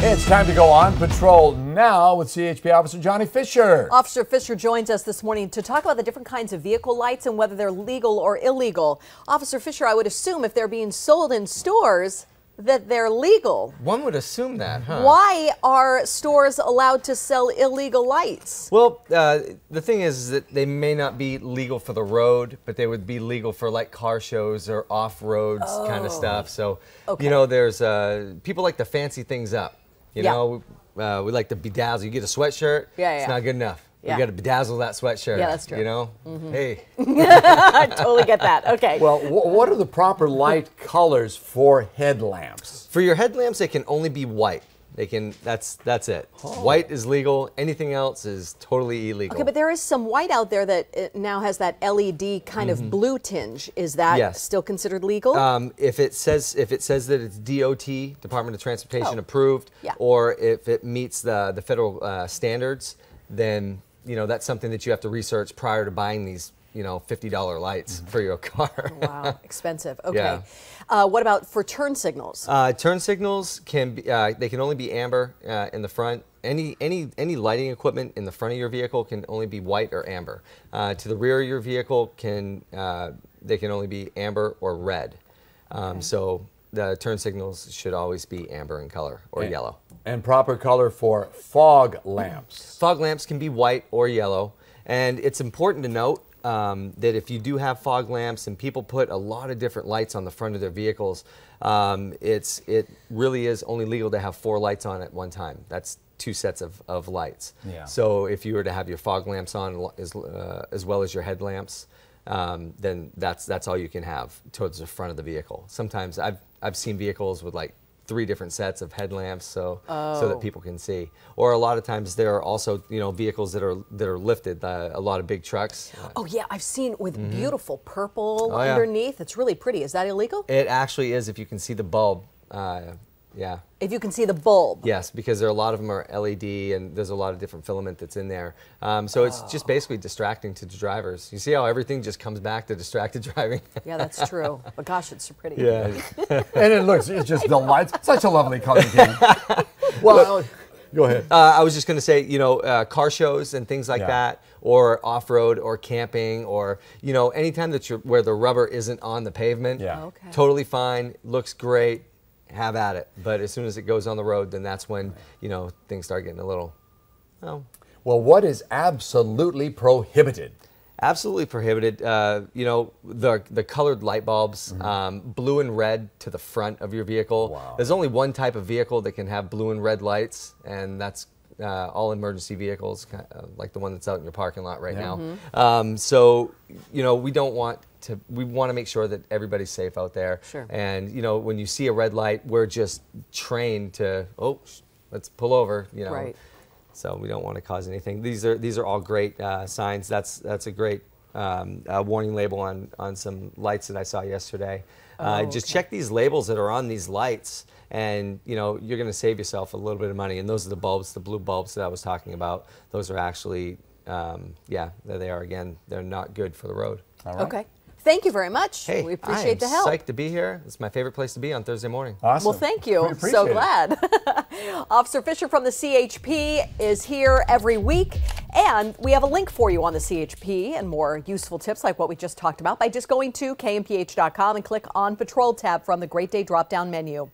It's time to go on patrol now with CHP Officer Johnny Fisher. Officer Fisher joins us this morning to talk about the different kinds of vehicle lights and whether they're legal or illegal. Officer Fisher, I would assume if they're being sold in stores that they're legal. One would assume that, huh? Why are stores allowed to sell illegal lights? Well, the thing is that they may not be legal for the road, but they would be legal for like car shows or off-roads kind of stuff. So, Okay. you know, there's people like to fancy things up. You Yeah. know, we like to bedazzle. You get a sweatshirt, it's not good enough. Yeah. You got to bedazzle that sweatshirt. Yeah, that's true. You know, hey. I totally get that. Okay. Well, what are the proper light colors for headlamps? For your headlamps, they can only be white. They can. That's it. White is legal. Anything else is totally illegal. Okay, but there is some white out there that now has that LED kind of blue tinge. Is that Yes. still considered legal? If it says that it's DOT, Department of Transportation approved, Yeah. or if it meets the federal standards, then you know that's something that you have to research prior to buying these $50 lights for your car. Wow, expensive. Okay. Yeah. What about for turn signals? Turn signals can be they can only be amber in the front. Any lighting equipment in the front of your vehicle can only be white or amber. To the rear of your vehicle they can only be amber or red. So the turn signals should always be amber in color or yellow. And proper color for fog lamps. Fog lamps can be white or yellow, and it's important to note that if you do have fog lamps and people put a lot of different lights on the front of their vehicles, it really is only legal to have 4 lights on at one time. That's 2 sets of lights. Yeah. So if you were to have your fog lamps on as well as your headlamps, then that's all you can have towards the front of the vehicle. Sometimes I've seen vehicles with like 3 different sets of headlamps so that people can see. Or a lot of times there are also vehicles that are lifted, a lot of big trucks. Oh yeah, I've seen with beautiful purple yeah. underneath. It's really pretty. Is that illegal? It actually is if you can see the bulb. Yeah. If you can see the bulb. Yes, because there are a lot of them are LED and there's a lot of different filament that's in there. So it's just basically distracting to the drivers. You see how everything just comes back to distracted driving? Yeah, that's true. But gosh, it's so pretty. Yeah. And it's just the lights. Such a lovely color scheme. Well, go ahead. I was just going to say, car shows and things like Yeah. that, or off-road or camping, or anytime that where the rubber isn't on the pavement. Yeah. Okay. Totally fine, looks great, have at it. But as soon as it goes on the road, then that's when things start getting a little, Well, what is absolutely prohibited? absolutely prohibited. The colored light bulbs, blue and red to the front of your vehicle. Wow. There's only one type of vehicle that can have blue and red lights, and that's all emergency vehicles, like the one that's out in your parking lot right now. So, we don't want to. We want to make sure that everybody's safe out there. Sure. And when you see a red light, we're just trained to let's pull over. Right. So we don't want to cause anything. These are all great signs. That's a great warning label on some lights that I saw yesterday. Just check these labels that are on these lights, and you're going to save yourself a little bit of money. And those are the bulbs, the blue bulbs that I was talking about. Those are actually, there they are again. They're not good for the road. All right. Okay. Thank you very much. Hey, We appreciate the help. I'm psyched to be here. It's my favorite place to be on Thursday morning. Awesome. Well, thank you. We appreciate So it. glad. Officer Fisher from the CHP is here every week, and we have a link for you on the CHP and more useful tips like what we just talked about by just going to kmph.com and click on Patrol tab from the Great Day drop-down menu.